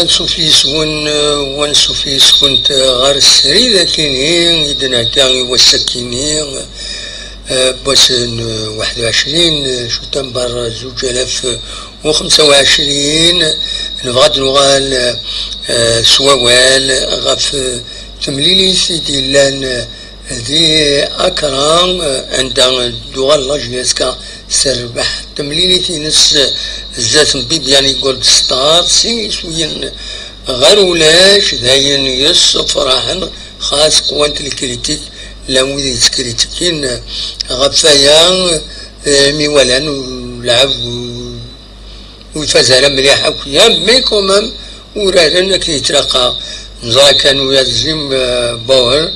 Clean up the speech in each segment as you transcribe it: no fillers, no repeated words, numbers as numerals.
نسوفيس ونسوفيس كنت غار السري لكن إذن كان والسكيني بوسن 21 شتنبر 2025 نبغى نوغال سوال غف تمليلي سيدي لان ذي أكرام عند دوغال لاجيسكا سربح تمليلي تينس زات بيب يعني جولد ستار سي شوين غير ولاش داين يس فرحن خاص قوة الكريتيك لو ذي كريتيكين غفايا ميولان ولعب وفازالا مليحة وكيا مي كومام ورارن كيتلاقى نزرا كانوا يزيم باور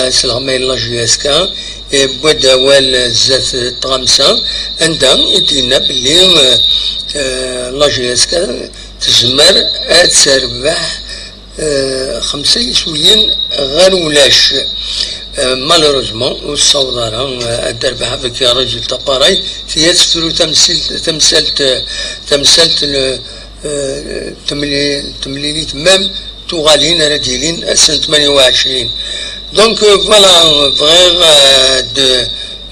سلغمي لاجيسكا بودا وال زات طغمسة عندها يدينا بلي لاجيسكا تزمر تربح 5 يسويين غير ولاش مالوروزمون والصوضارة تربح بك يا رجل طباراي في تفرو تمثلت تمليلي تمام تغالين رجلين سنة 28 دونك فوالا فغير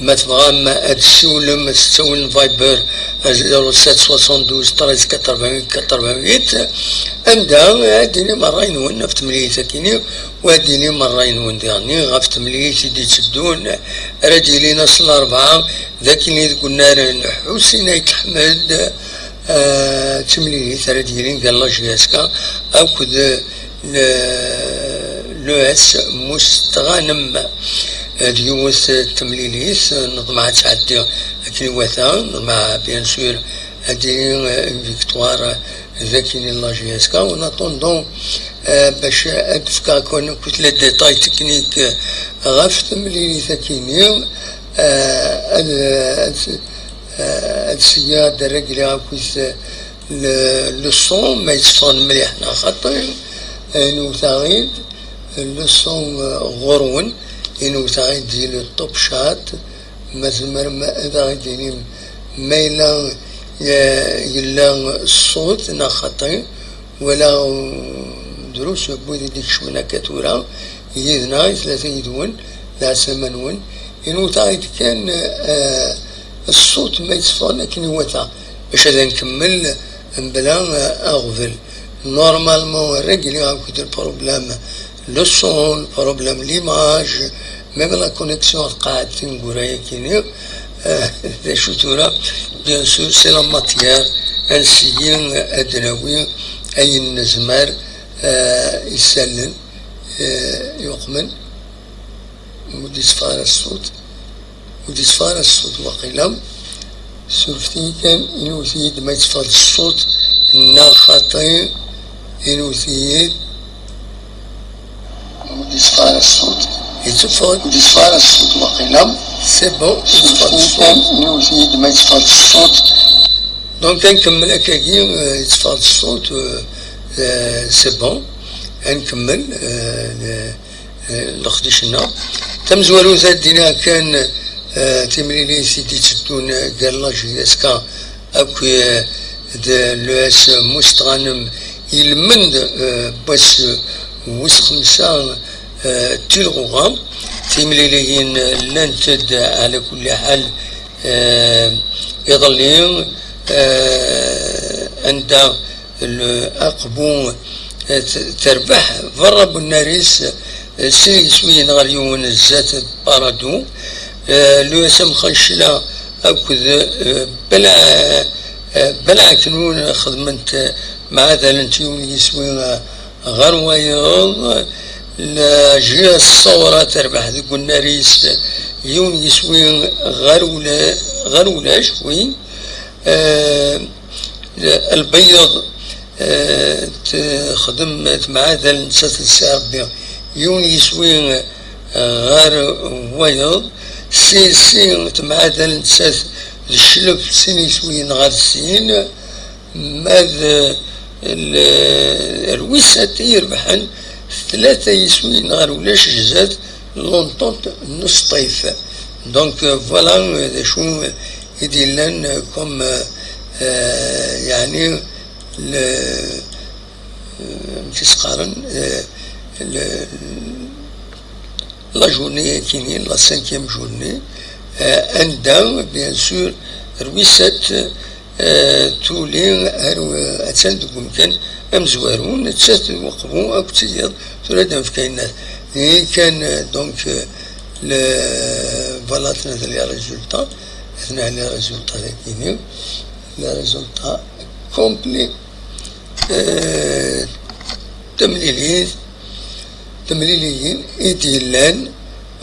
ما تبغى تسولم تسول فايبر 0772 13 88 عندها هاديني مرة ينون في تملية ساكيني وهاديني مرة ينون ديالني غاف تملية سيدي تسدون راجلي نص الأربعة ذاك اللي قلنا حسين يتحمد تملية راجلين قال لا جياسكا أكد لوس مستغانم ديوس تمليليس نظمع تعدي كنيواتا نظمع بيان سور هادي فيكتوار ذاكيني لاجياسكا ونطوندون باش ادفكا كون كتلة ديتاي تكنيك غاف تمليلي ذاكيني السياد الرجل غاكوز لو صون ما يتصفون مليحنا خاطر انو ثاغيد لو صون غرون انو ثاغيد ديال الطوب شات مازمر ما ثاغيد مايلا يلا الصوت نا خاطر ولا دروس بودي ديك شونا كاتورا يدنا ثلاثة يدون لا سمنون انو ثاغيد كان الصوت ما يتصفى لكن هو تاع باش هذا نكمل بلا اغفل نورمالمون الرجل ياخذ البروبليم لو سون بروبليم ليماج ميم لا كونيكسيون قاعد تنقول كيني شو ترى بيان سور سي لا ماتيير انسيين ادنوي اي النزمار يسلن يقمن وديصفار الصوت وديصفار الصوت وقيلم سورفتي كان إنو ثيد ما يتصفى الصوت نا خاطر إنو ثيد وديصفار الصوت وديصفار الصوت وقيلم سي بون سورفتي كان إنو ثيد ما يتصفى الصوت دونك نكمل هكاكي يتصفى الصوت سي بون نكمل لخدشنا تمزولو زادينا كان تمريني سيدي تسدون قال لا جياسكا اكو لوس مستغانم يلمند بس وس 5 تلغوغا تيمليليين لانتد على كل حال يظلين أنت الأقبو تربح فرب الناريس سيسوي نغريون الزات بارادو لو يسم خنشلا أكد بلع كنون خدمت مع ذلك يسوي غرويض لا جهة الصورة تربح ذيك الناريس يون يسوي غرولا شوي البيض تخدم مع ذلك نسات السعب يون يسوي غرويض سي مع ذلك نسات الشلف سين يسوي غارسين ماذا الرويسة يربحن ثلاثة يسوي نهار ولاش جزات لونطونت نص طيف دونك فوالا شو يدير لنا كوم يعني مش قارن لا جورني كينين لا سانكيام جورني عندها بيان سور رويسة تولي أتسان تكون كان أمزوارون تسات وقفوا أو تسير تولي في كاينات كان دونك فالاتنا لي ريزولتا اثنا لي ريزولتا ذاكيني لي ريزولتا كومبلي تمليليين إديلان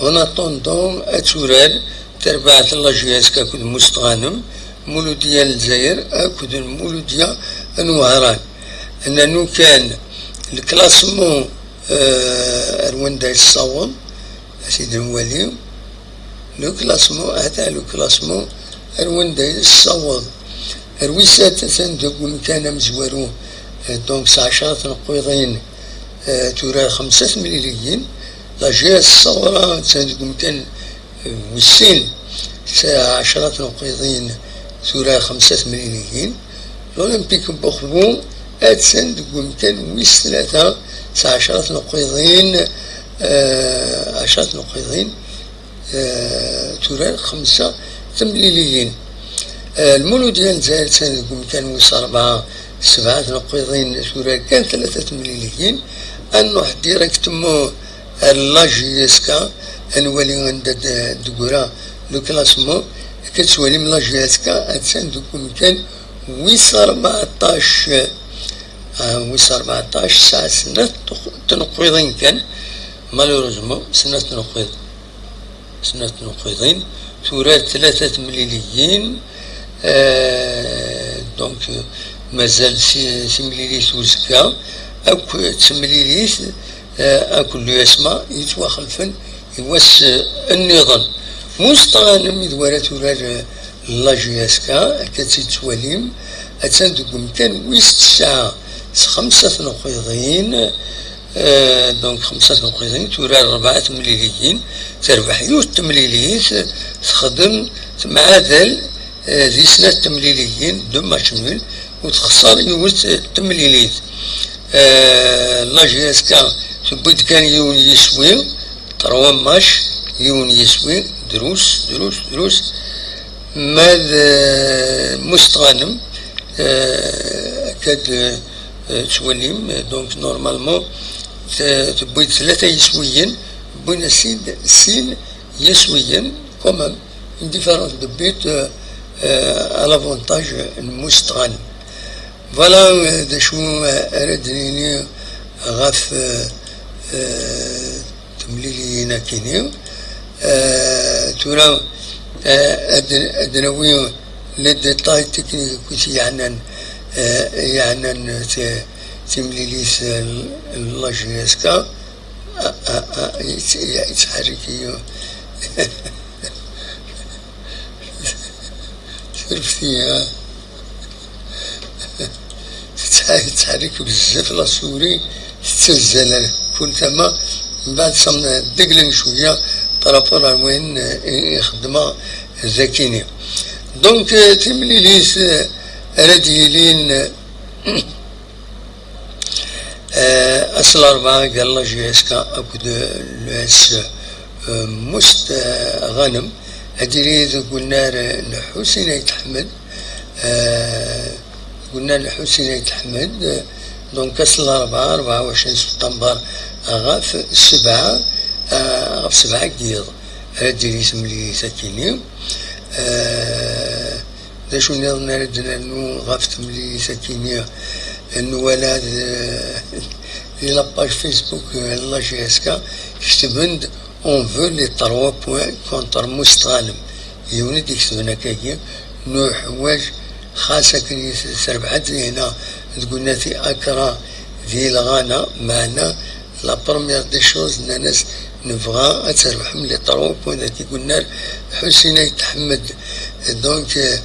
اون اتوندون أتورال تربعت الله جهاز كاكد مستغانم مولوديا الجزائر أكد المولوديا الوهران أنه كان الكلاسمون رواندا الصوم سيدي الولي لو كلاسمون هذا لو كلاسمون رواندا الصوم رويسات تندق كان مزوارو دونك 10 نقويضين تورا 5 مليليين لا جهة الصورة تندق كان وسين 10 نقيضين تورا 5 مليليين الأولمبيك بوخبو أتسن تقوم كان ويس 10 نقيضين 10 نقيضين تورا 5 مليليين المولوديا الجزائر تقوم كان ويس 7 نقيضين تورا كان 3 مليليين أنه ديريكتمون لاجيسكا أنوالي عند دقورا لو كلاسمون كتسوالي من لاجيسكا أتسان دوكم كان ويس 14 ساعة سنة تنقيضين كان مالوروزمون سنة تنقيضين تورا 3 مليليين دونك مازال 6 مليليت وزكا أو 8 مليليت أكل يسمى يتوخلفن يوس النظام مستغانم يدوارات ورار لاجياسكا كتتواليم أتسندكم كان ويست الساعة 5 نقيضين دونك 5 نقيضين تورار 4 مليليين تربح يوس تمليليت تخدم مع ذل ذي سنة تمليليين دم شمل وتخسر يوس تمليليت لاجياسكا تبيت كان يون يسوي تروان ماش يون يسوي دروس ماذا مستغانم كاد توليم دونك نورمالمون تبيت 3 يسويين بين سين يسويين كومام اون ديفيرونس دو بيت على لافونتاج المستغانم فوالا دا شو أردنيني غاف تمليلينا كينيو تورا أدنويو للديتاي تكنيك كوتي يعنن تمليليس اللاجيسكا يتحركيو شرفتيها تحرك بزاف لا سوري تتزلل كنت ما من بعد صمنا دقلن شويه طرافونا وين يخدمها زكيني دونك تمليليس راديلين أصل أربعة قال لا جي اس كا أكد لس مست غنم أدري قلنا لحسين يتحمد قلنا لحسين يتحمد دونك أصل أربعة 24 سبتمبر غاف السبعة غاف 7 قيض أدري اسم لي ساكيني دا شو نظن ردنا أنه غاف تملي ساكيني أنه ولاد لي لاباج فيسبوك لا جي اس كا كتبند اون فو لي 3 بوان كونتر مستغانم يولد يكتبن هكاكي نو حوايج خاصة كي سربحت لي هنا تقولنا في أكرا ذي الغانا معنا لا بروميير دي شوز الناس نبغى تربح من لي 3 بوان ذاتي قلنا حسين يتحمد دونك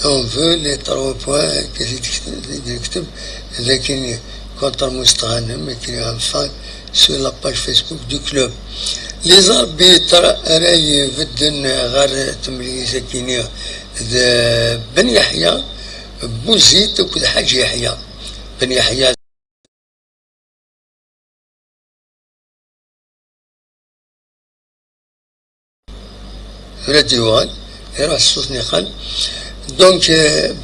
اون فو لي 3 بوان كي تكتب لكن كونتر مستغانم كي غنفان سو لاباج فيسبوك دو كلوب لي زاربيتر راي فدن غير تملي ساكينية بن يحيى بوزيت وكل حاج يحيى بن يحيى راديوان يرى الصوت نقل دونك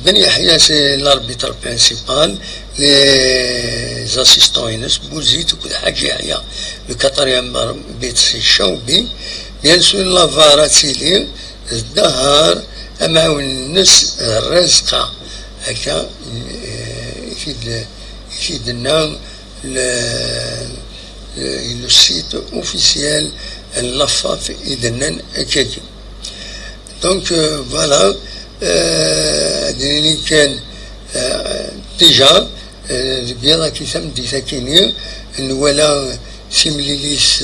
بن يحيى سي لاربيتر برينسيبال لي زاسيستون ينس بوزيت وكل حاج يحيى لو كاتريام بيت سي شاوبي بيان سور لافارا سيلي الدهار أمعون الناس الرازقة هكا يفيد لنا لو سيت اوفيسيال لافاف إذنان أكاكي دونك فوالا ديني كان ديجا البيضة كي ثم دي ساكيني ولا سيمليليس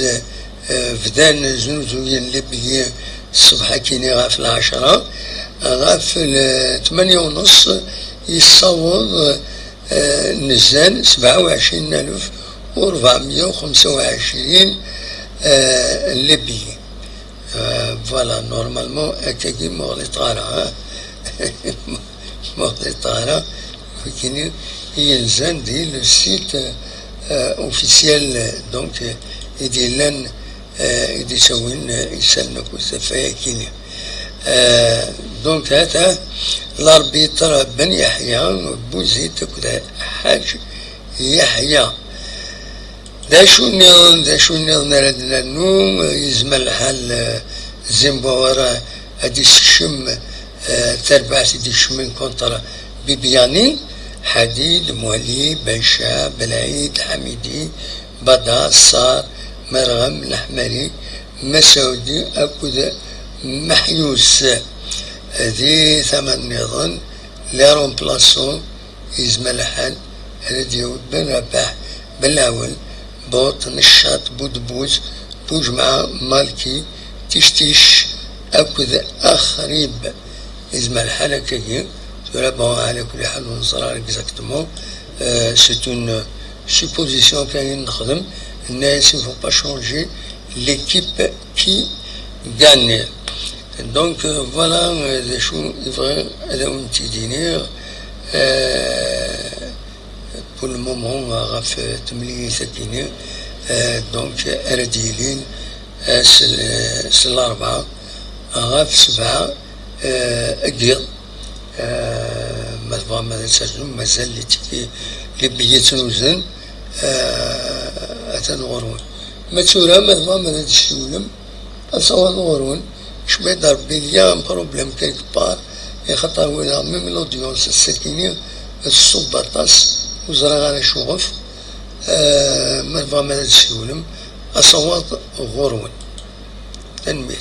فدان زنوزوين ليبيين الصبح كيني غاف 10 غاف 8:30 يصوض نزان 27,425 ليبيين فوالا نورمالمون هكاكي مغلي طالع مغلي طالع كيني ينزل دي لو سيت اوفيسيال دونك يدير لنا يدي يسوين يسالنا كوزافايا كيني دونك هذا الاربيتر بن يحيى بوزيت كذا حاج يحيى دا شو نردنا نو يزمل الحال زيمبوارا هادي الشم تربع سيدي الشمين كونتر بيبياني حديد مولي بنشا بلعيد حميدي بدا صار مرغم الأحمري مسعودي أكد محيوس هذه ثمن نظن لا رومبلاسون يزمل الحال الذي بن رباح بالأول بوط نشاط بودبوز بوجمع مالكي تشتيش أكد أخريب يزمل الحال كي تلابون على كل حال ونصرار اكزاكتومون سيت اون سوبوزيسيون كاين نخدم الناس يفو با شونجي ليكيب كي غاني دونك فوالا شو يبغي هذا ونتي دينير بور لو مومون غاف تملي ساكيني دونك ارديلين سل 4 غاف 7 اقيض مازال ما تسجل مازال اللي تكي اللي بيت نوزن أتنغرون ما تسورا مازال ما تشتولم أصوات غرون شبه ضربي ليا بروبليم كيك بار يخطر ولا ميم لوديونس السكيني الصباطاس وزرا على شوغف مازال ما تشتولم أصوات غرون تنمير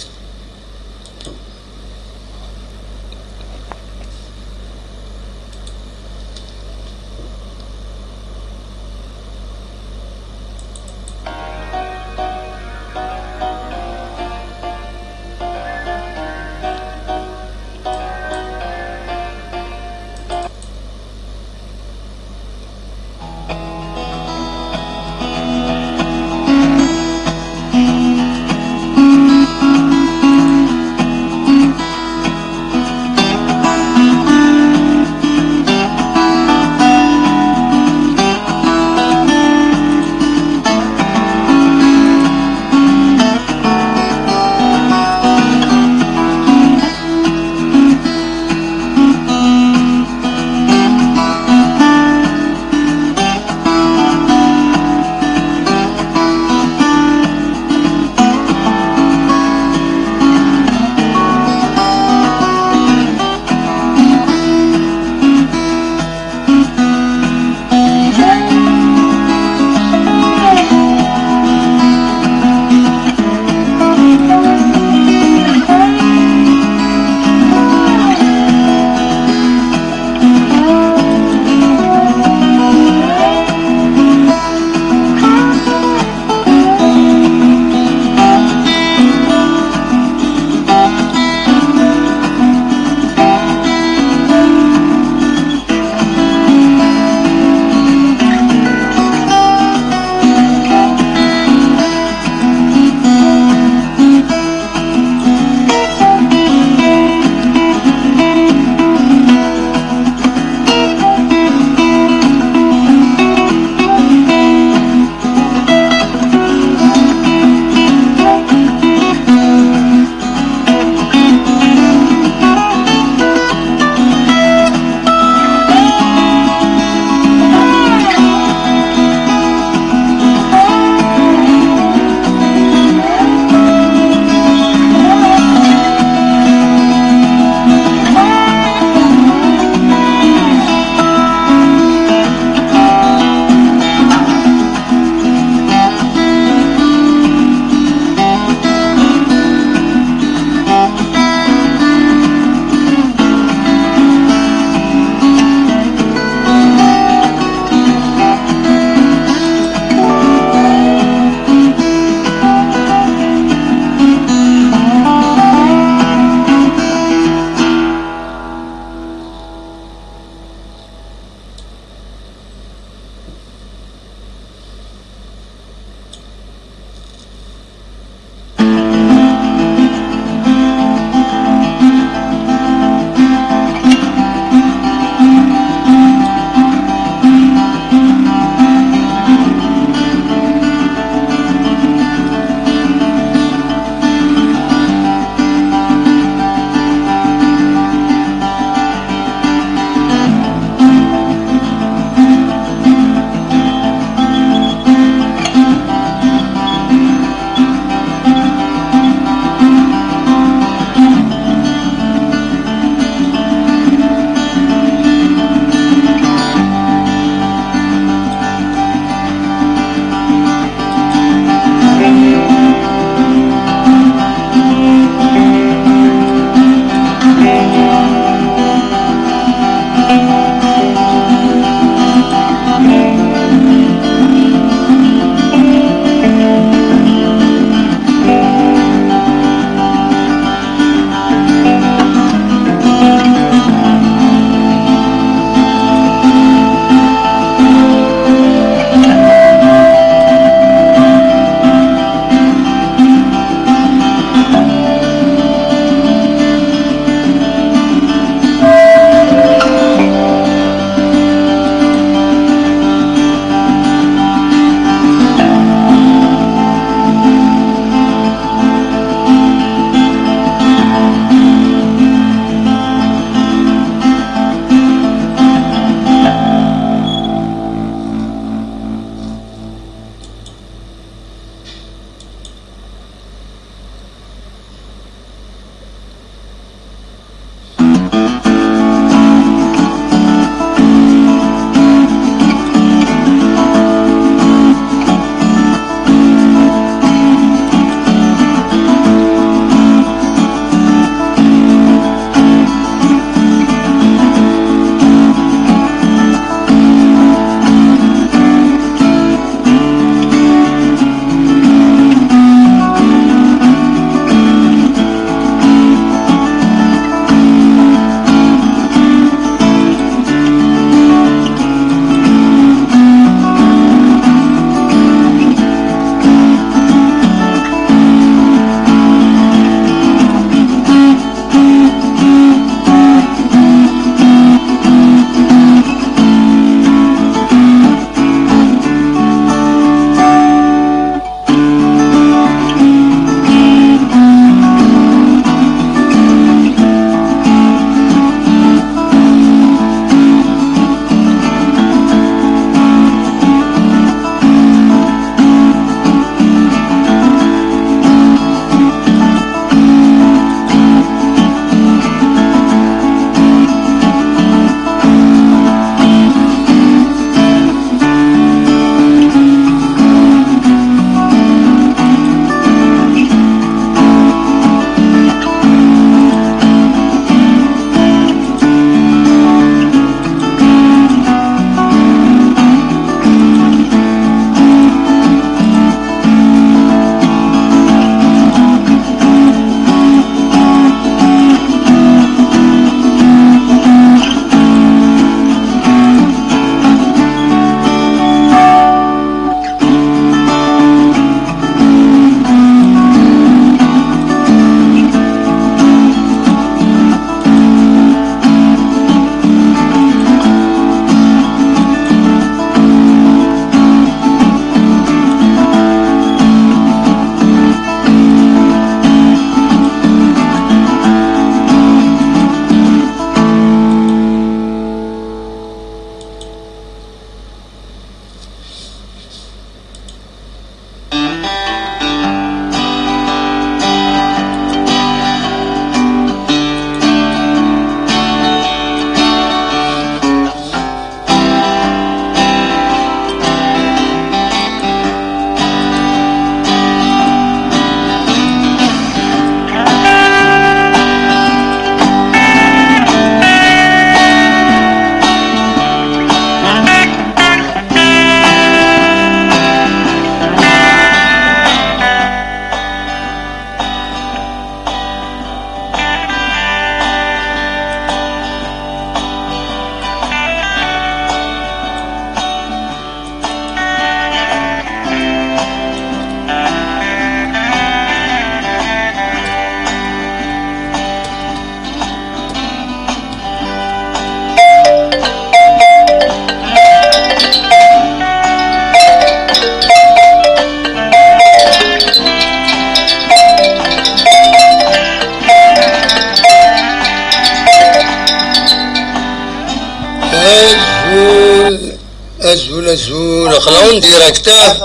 الزول خلاون ديريكتا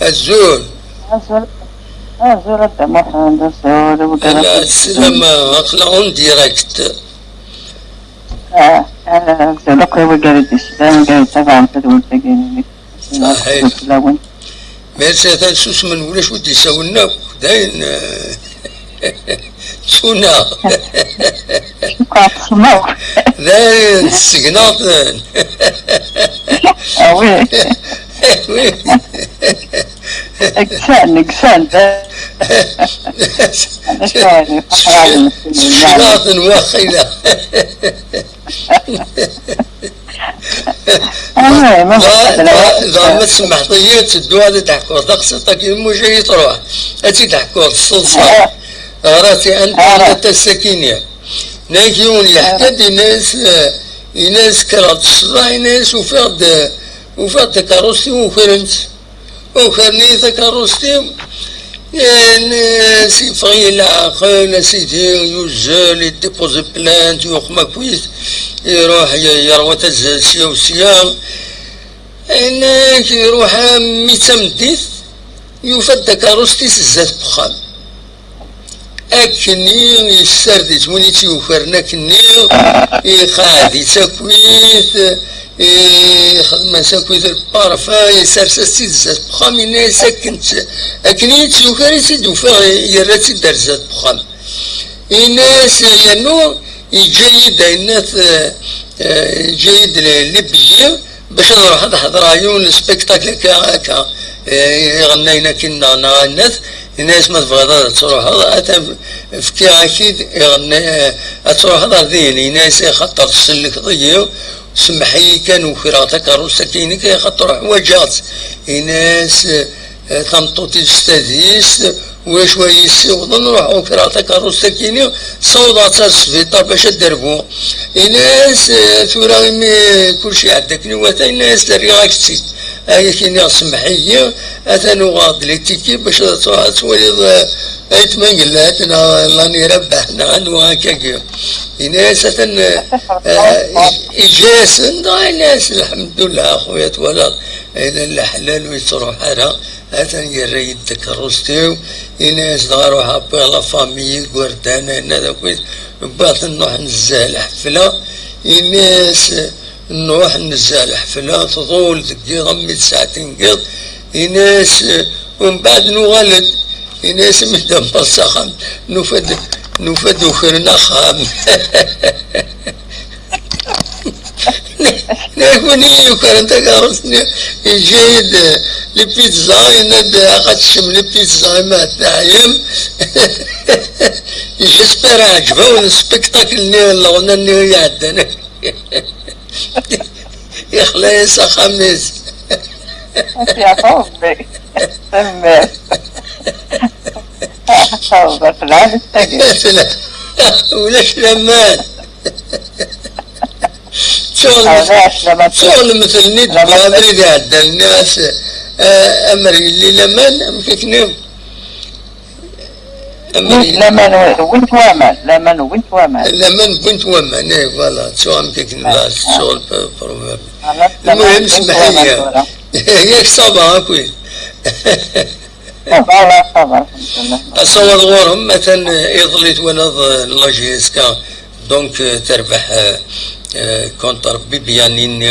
الزول محمد الزول لا السلامة خلاون ديريكت الزول وقالت السلام قالت طبعا تدول تجيني صحيح ميرسي تنسوس من ولاش ودي يساولنا داين سونا داين سقناطن وي اكسان سقناطن واخيلة إذا ما تسمح طيات الدواء اللي تحكوا تقصدك المجاي تروح أتي تحكوا الصلصة غراتي أنت السكينة ناكيون يحكي الناس كرات الصباح الناس وفاد كاروستي وخرنت وخرني كاروستي يعني فغي العقل سيدي يوزل يديبوزي بلانت يخمك كويس يروح يروى تزاسيا وسيام انك يروح ميتمديث يفد كاروستي سزات بخام اكني يستردت ونيتي وفرنا كني يخادي تاكويث خدمة ساكويث البارفا يسرسستي زات بخام ينا ساكنت اكني تيوكاري تيدوفا يراتي درزات بخام الناس ينو يجيد الناس جيد للبية باش نروح نحضر عيون سبيكتاكل كا غنينا كنا الناس ما تبغى تروح هذا في اكيد يغني تروح هذا ذيني ناس خطر السلك ضيو سمحي كانوا خيراتك روسا كينك خطر حواجات الناس تمطوطي استاذيس وشوي يسيوضن نروحو خيراتك روسا كيني صوضات السفيطة باش دربو الناس ثورا كلشي عندك نواتا الناس لرياكتي هاي كيني سمحية أثنو غاض لتيكي باش تولي أيتمنى قلت أنا لاني ربحنا أنو هكاكي الناس أثن إجاس الناس الحمد لله أخويا تولد إذا الحلال ويتروح أنا أثن يريد تكروستيو الناس دارو حابي على فامي قردانا هذا كويس باطن نروح نزال حفلة الناس نروح نزال حفلة تطول دقيقة غمي ساعتين قط الناس ومن بعد نغلد الناس مهدم الصخم نفد وخرنا خام ناكوني وكرنت كارسني جيد البيتزا يند أخذ شم البيتزا ما تعيم جسبر عجبه والسبكتاكل اللي لغنا اللي يعدنا يخلى خميس يا صوبي سمي صوبك لا تستقل ولاش لمان شغل مثل ند بابري قاعد الناس أمري اللي لمان أمكنهم لمن وانت وامن لمن وانت وامن ايه فوالا شو أمكن لا شغل بروبابل المهم سمحية هيك صبا أكوين أصور غورهم مثلا يظلت ونض لاجيسكا دونك تربح كونتر بيبيانين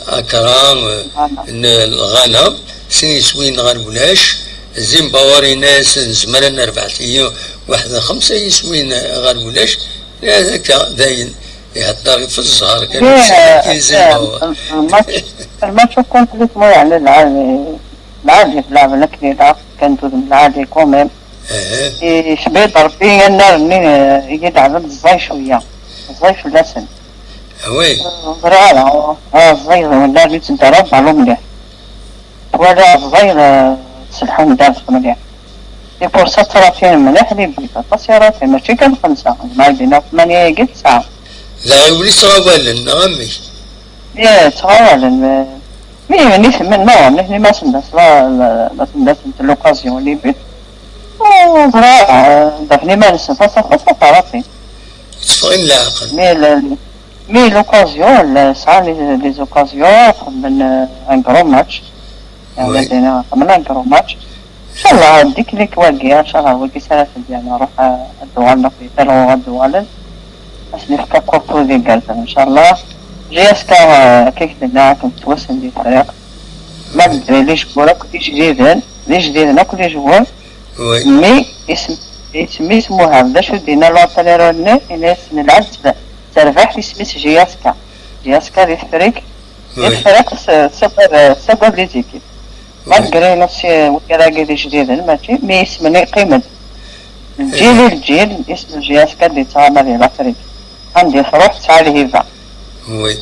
أكرام الغنم سني سوين غنولاش زين باوري ناس نزمرنا 4 أيام واحد 5 يسوين غنولاش هذاك داين يهدر في الزهر كان زين باور الماتش كومبليت مو يعني العادي في لعبة الكبيرة كانت العادي كوميم شبيت ربي النار منين يجي تعبد الزاي شوية الزاي في اللسن وي زرعنا الزاي ولا ريت انت ربع له مليح ولا الزاي سلحون دافق مليح دي فرصة 30 مليح اللي بيتا تصيرات ماشي كان 5 ما بينا 8 يجي 9 لا يولي صغاوالن نعمي ايه صغاوالن نيش من نوع نحن ما سندس ما سندس انت لوكازيون اللي بيت زراعة دفني ما نسن فصل طرفي تفغين العقل مي لوكازيون صار لي زوكازيون قبل ان كرو ماتش يعني لدينا قبل ان كرو ماتش ان شاء الله ديك ليك واقية ان شاء الله واقي سنة ديالنا نروح الدوال نقضي تلو الدوال بس نفكر كورتو دي قالت ان شاء الله جيسكا كيف لنا كنت توسن دي الفريق ما ندري ليش كورا كنت جديد انا كنت جوار مي اسمي اسمها هذا شو دينا لوطاليروني الناس نلعب تربح اسميت جياسكا دي الفريق سبب لي زيكيب مالغري نفسي وكراكي دي جديد ماشي مي اسمني قيمة الجيل اسم جياسكا دي تعمل الى فريق عندي فروح تعالي هيفا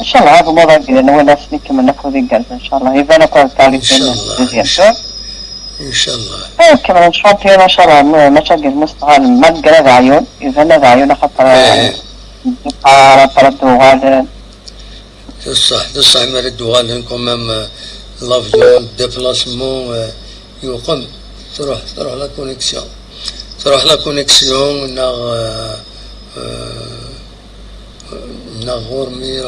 ان شاء الله هذا الموضوع ديالنا ولا سني كما ناخذ قلب ان شاء الله هيفا نكون تالي ان شاء الله كمان الشامبيون ان شاء الله مشاكل مستقل ما نقرا عيون اذا لا عيون خاطر الدوغال صح مال الدوغال كومام لافيون ديبلاسمون يقوم تروح لا كونيكسيون غورمي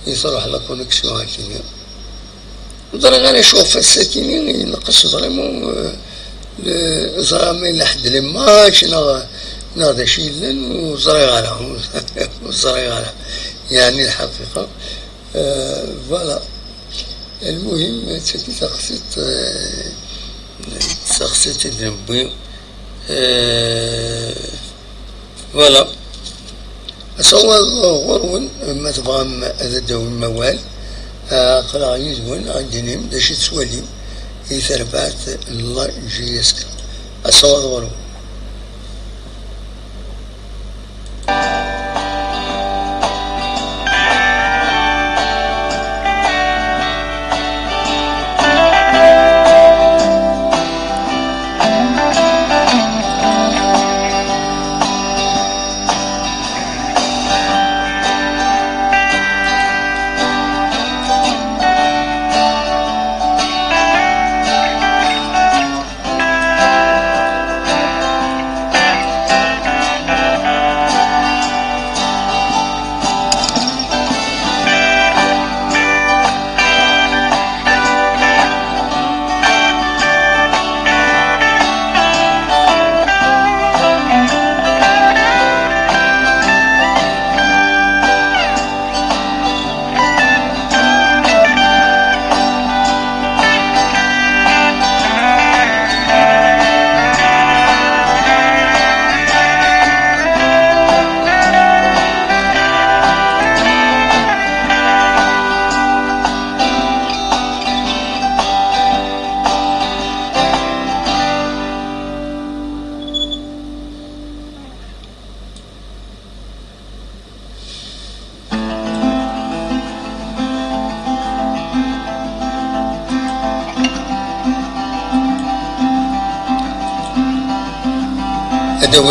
يروح لا كونيكسيون هكذا نظرا انا نشوف الساكنين ينقص فريمون زعما الى حد الماتش ناضي شيلن وزريغالا يعني الحقيقه فوالا المهم تخصيت الذنبي فوالا أصور غرون ما تبغى هذا داو الموال قرا يزون عندنا داش تسوالي يثربات الله جيسك أصور غرون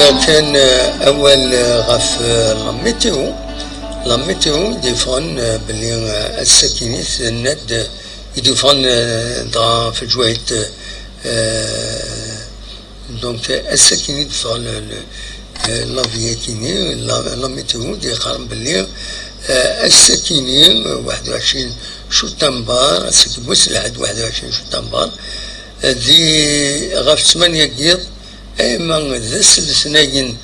هذا كان أول غف لاميتيو ديفون بلي الساكنين الند يديفون في الجويت دونك الساكنين يديفون لافياتيني لاميتيو دي قارن بلي الساكنين 21 شتنبر السكبوس لحد 21 شتنبر دي غف 8 قيض ايما ذا سنين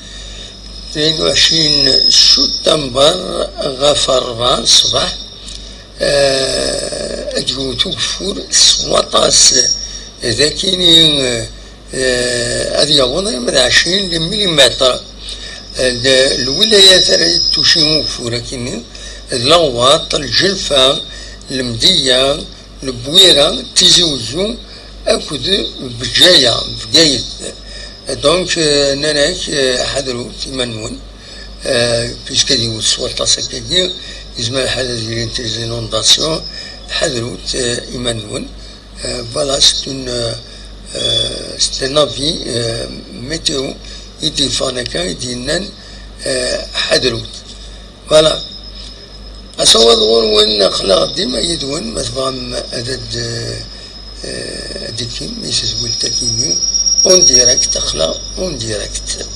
22 شتنبر غفر الصباح أجوتو فور سواطاس ذاكيني هذه وضع من 20 مليمتر الولايات اللي تشيمو فوركيني الغواط الجلفة المدية البويرة تيزوزو أكد بجاية بجاية دونك ناناك حضروا تيمانون بيسكا ديو السواطة سكاكي يزمال حدا ديال تيزينونداسيون حضروا إيمانون فوالا سي ان افي ميتيو يديفون هكا يدينان حضروا فوالا أصور وين خلاق ديما يدون مثلا عدد ديكيم ميسيس ولتاكيني اون ديريكت اخلاق اون ديريكت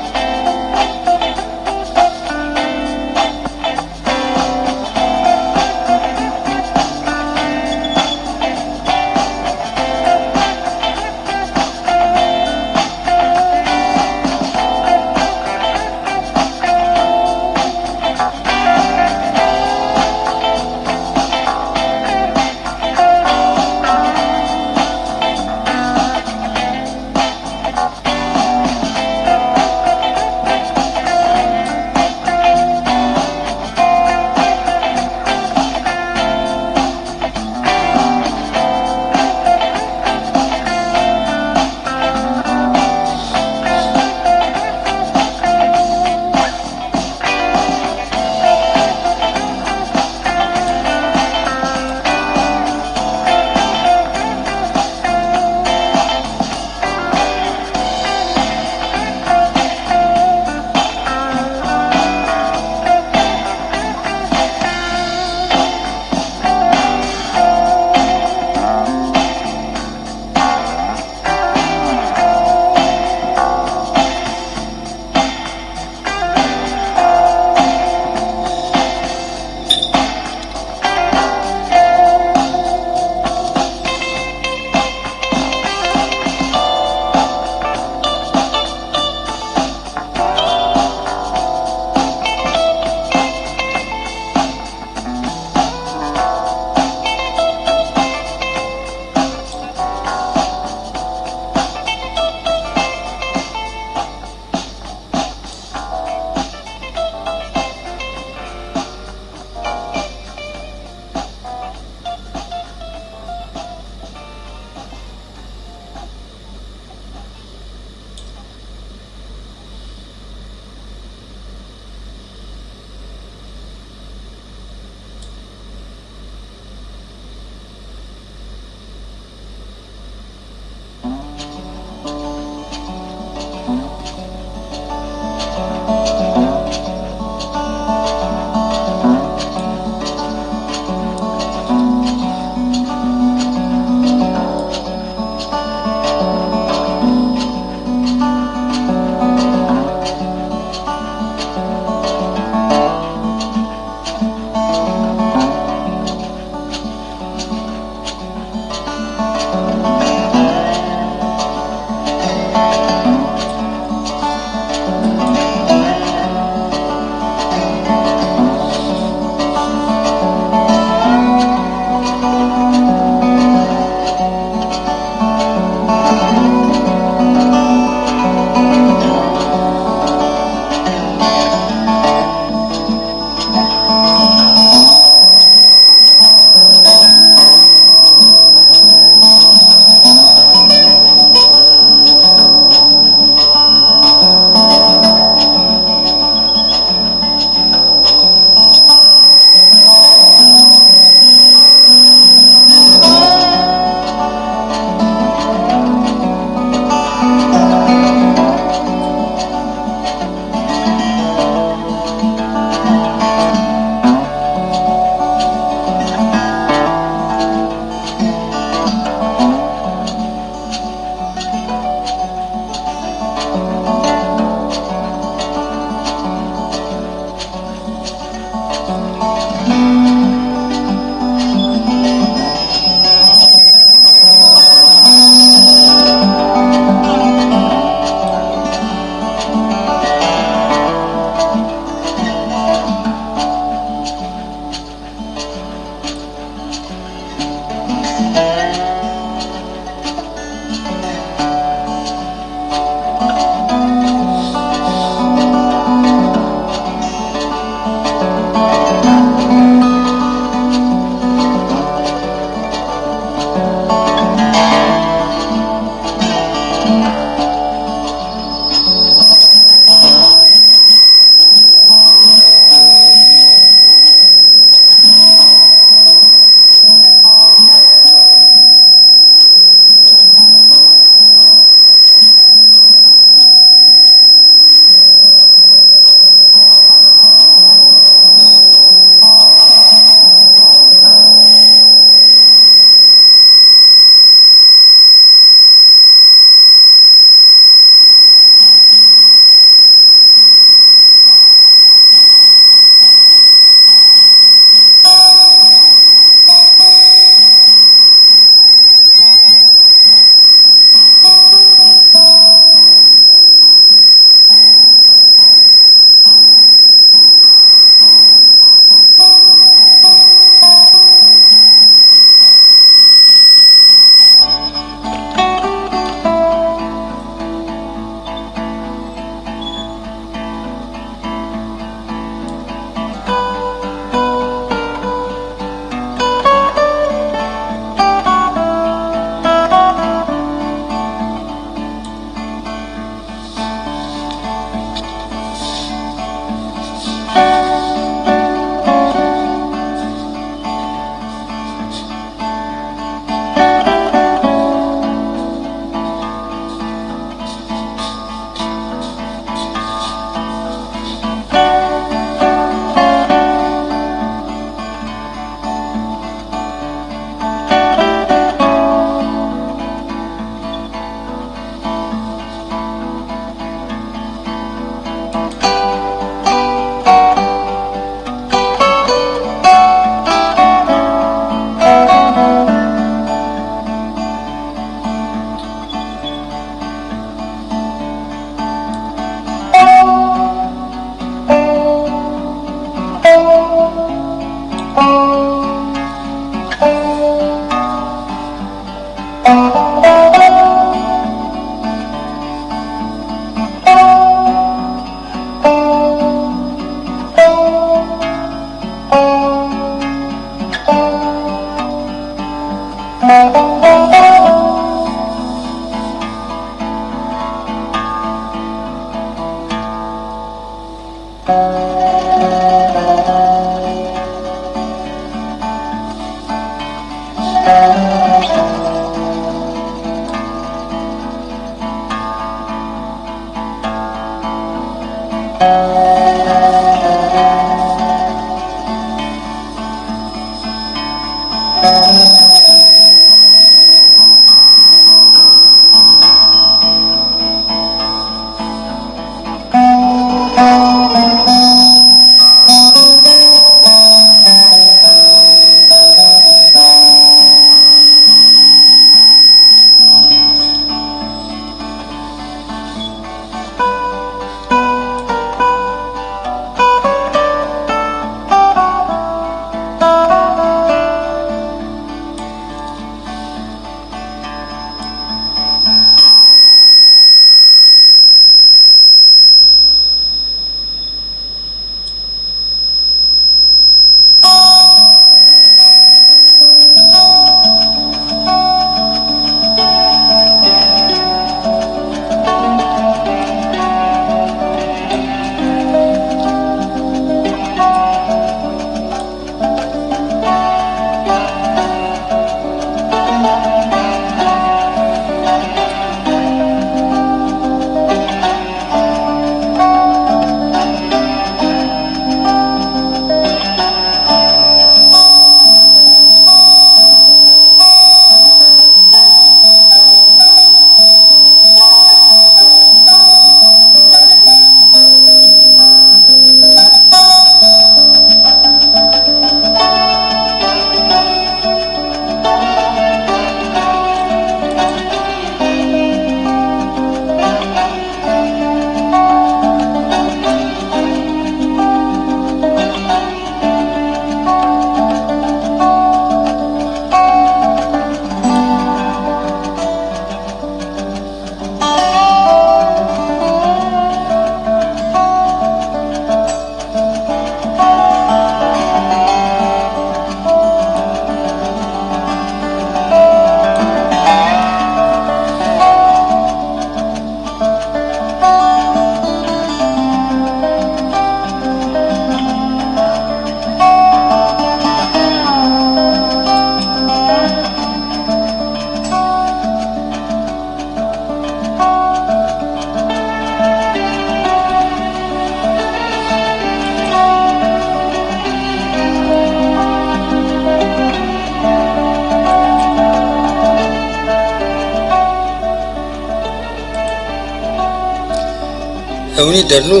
أوني درنو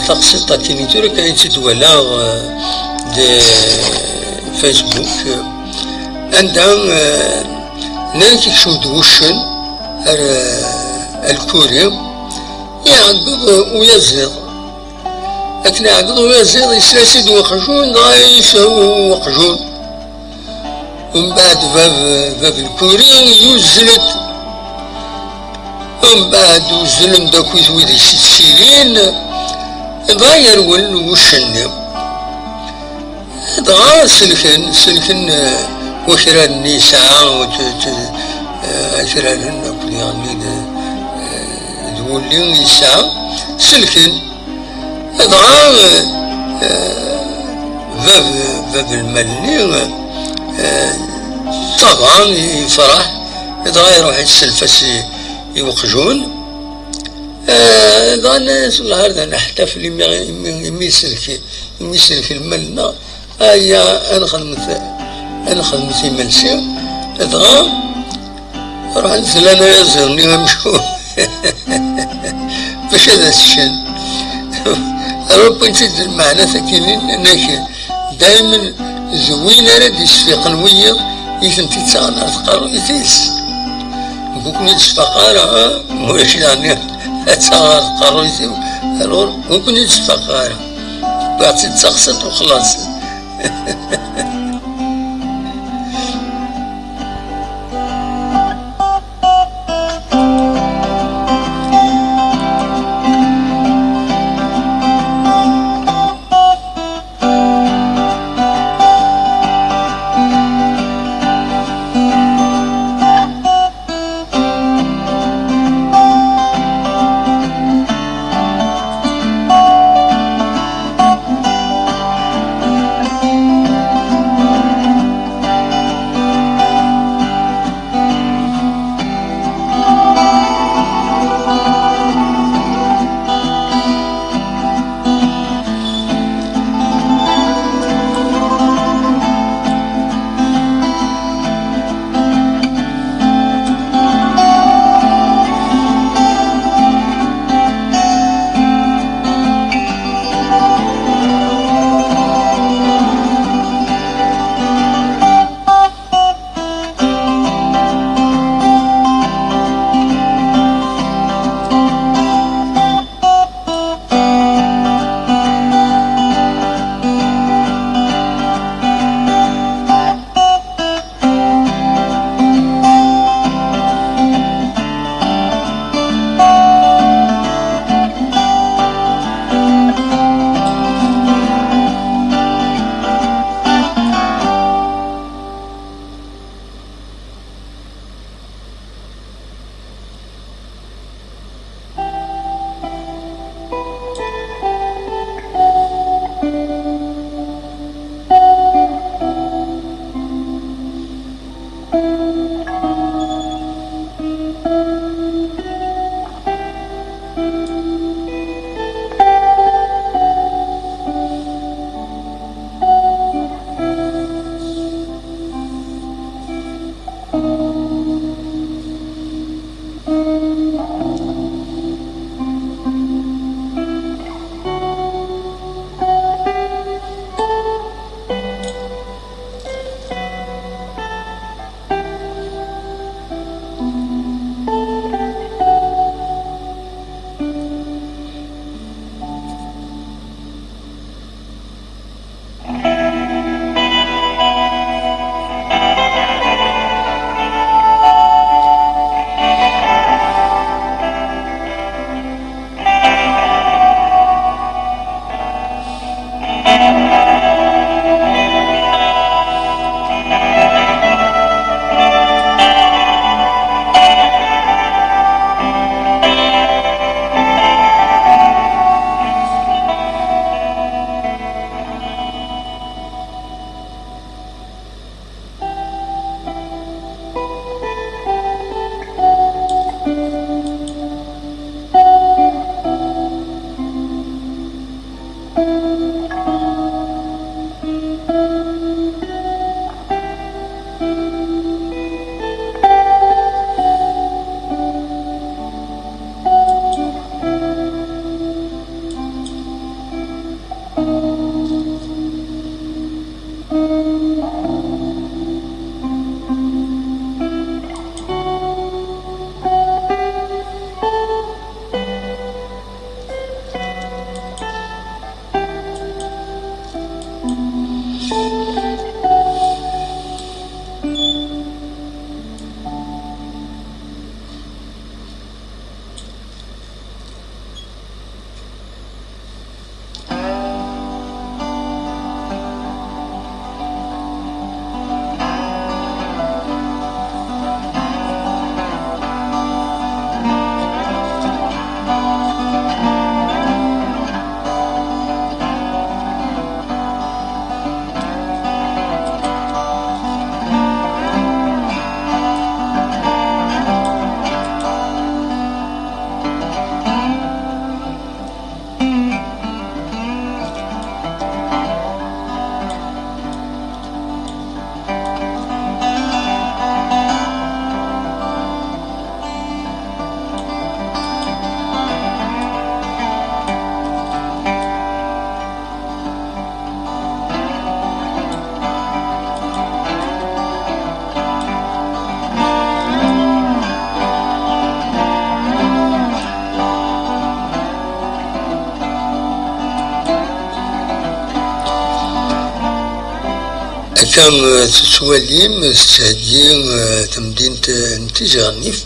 تقسيطة تينيتورا كاين تدولا دي فيسبوك عندها ناكي شو دوشن الكوري يعقد ويزيد لكن يعقد ويزيد يسلسد وقجون ضايش وقجون ومن بعد باب الكوري يزلت ومن بعد وزلم داكويت ويدي سيلين ضاير وشن دغا سلكن وشراد النساء شراد كل يعني دولين نساء سلكن دغا باب الملي طبعا يفرح دغا يروح يتسلفس يوقجون الناس النهارده نحتفل يميسلك الملنا هيا انا خدمت ملسي دغا راح نزل انا يزرني غنمشو باش هذا الشن ربي تدير معنا ساكنين انك دائما زوينه راه يشفيق الويض يثنتي تاعنا تقارو يتيس ممكن يتفقارا مولاش يعني تاع تقارو يتيس ممكن يتفقارا بعد تتسقسط وخلاص كان تتوليم تهدي تمدينة تيجانيف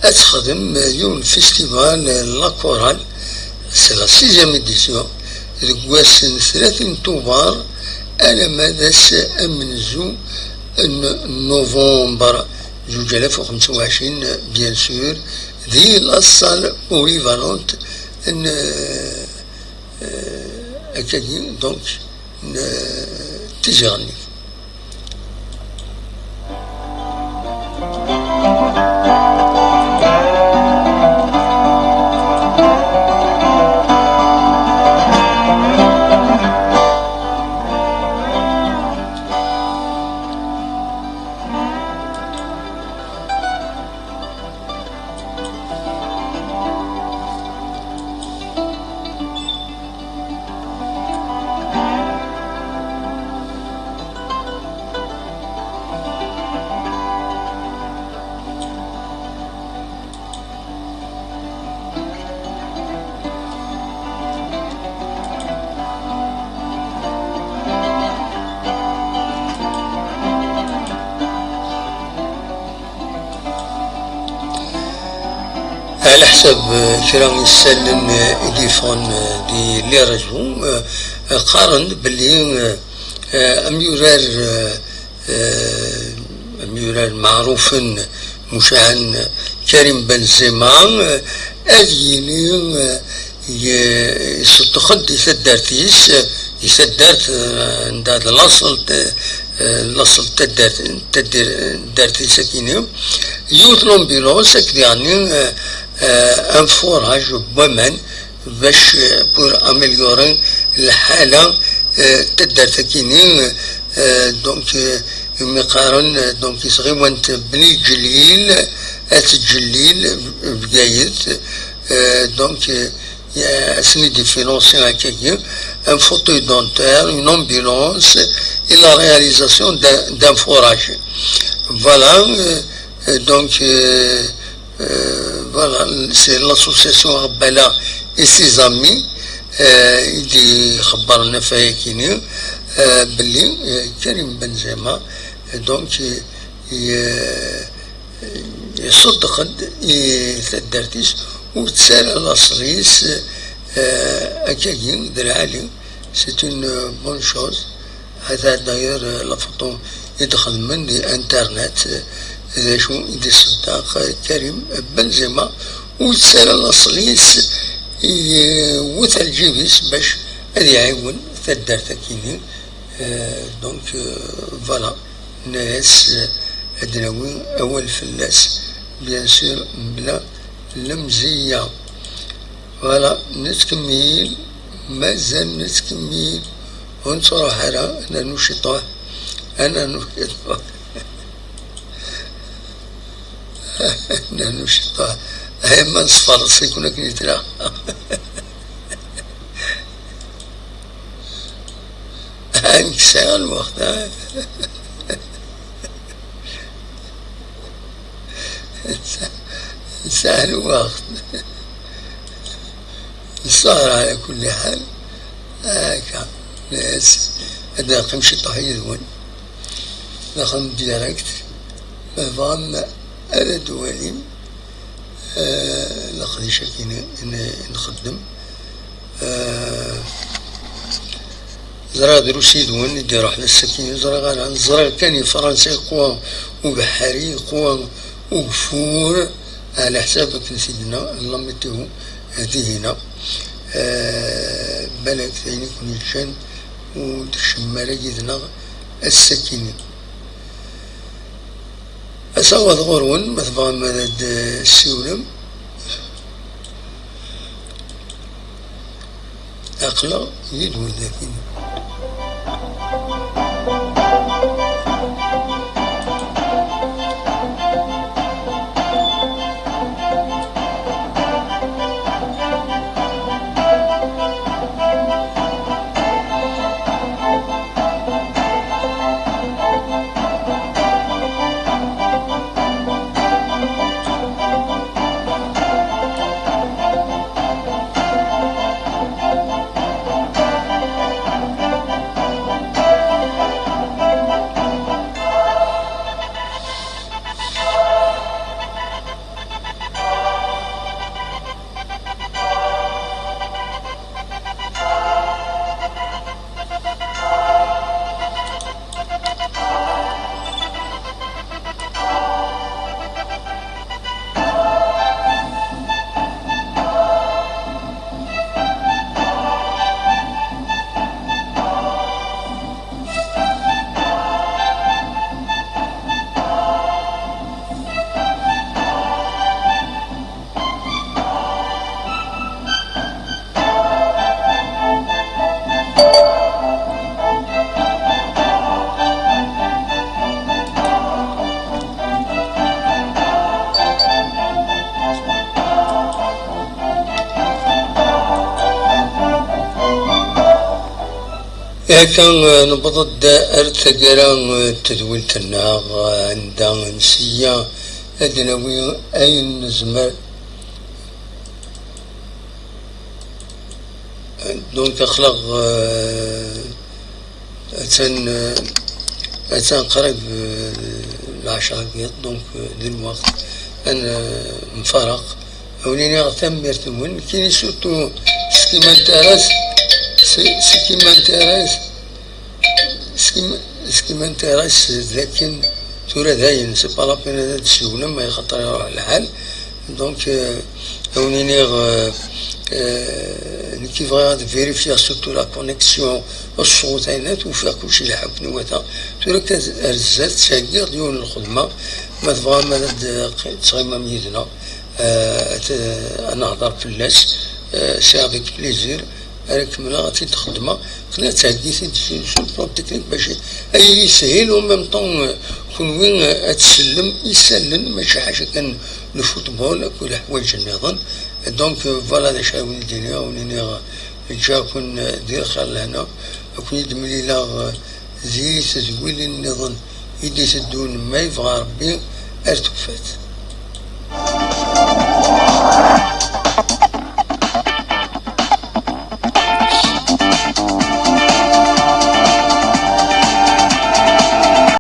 أتخدم يوم فيستيفال لاكورال سي لا سيزيام إديسيون دكواس 30 طوبار على مداس أمنزو نوفمبر 2025 بيان سور ذي لاصال بوليفالونت أكاديم دونك تجاني. على حسب كرام يسالن إديفون دي لي رجو قارن باللي أميرار معروف مشاهن كريم بنزيما أديني يستخد يسدرتيس يسدرت عند الأصل تدرتيس كينيو يوتلون بيلوس يعني ان فوراج بومن باش بور اميليوري الحاله تدرت كيني دونك مقارن دونك يصغي وانت بني جليل اتجليل بقايت دونك اسني دي فينونسي هكاكي ان فوتوي دونتير اون امبولانس et la réalisation d'un forage. Voilà, donc voilà, c'est l'association Arbala et ses amis اللي خبرنا فيها كيني باللي كريم بنزيما دونك يصدق الدرتيس وتسال لاصريس اكاين درعالي سي اون بون شوز. هذا داير لافوتو يدخل من الانترنت شو يدي صداق كريم بنزيما وتسال لاصريس وثل جيبس باش هذي يعاون تدار تاكيني دونك فوالا ناس ادناوي اول فلاس بيان سور بلا لمزيه. فوالا نتكمل مازال نتكمل ونصرح انا نشطه انا نشطه انا نشطه هاي ما نصفر سيكون كنيتلا هانك ساعة الوقت ساعة الوقت السهرة على كل حال هاكا ناس هذا قمشي طحيزون دخل ديريكت فهم على دواليم لقد شاكين نخدم زرا دروسي دون يدير روح للسكين زرا كان فرنسي قوى وبحري قوى وفور على حسابك سيدنا الله متهو هذه هنا بلد ثاني كل شان وتشمال جدنا السكين أصوات غرون مثلا مدد السولم أقلا يدو ذاكين. كان نبض ارتقرا تدويل الناغ عندها نسية أدنوي أي نزمر دونك أخلق أتان قريب العشرة ديال دونك دلوقت أنا مفارق أوليني غتم بيرتمون كيني سورتو سكي ما انتراس لكن تورا داين سي با لابين هاد الشغل ما يخطر يروح الحال دونك أوليني كيف غادي فيريفيا سورتو لا كونيكسيون الصوتينات وفيها كلشي اللي حب نواتا تورا كترزات تساقير ديال الخدمة ما تبغى ما تغيما ميدنا نهضر في الناس سي افيك بليزير هذيك ملا غادي تخدمها خليها تهدي سي البلان تكنيك باش اي يسهل وميم طون كون وين تسلم يسلم ماشي حاجه كان لو فوتبول كل حوايج النظام دونك فوالا هذا شي وليدي ليا وليني جا كون دير خال هنا كون يدملي لا زي تزويل النظام يدي سدون ما يبغى ربي ارتفات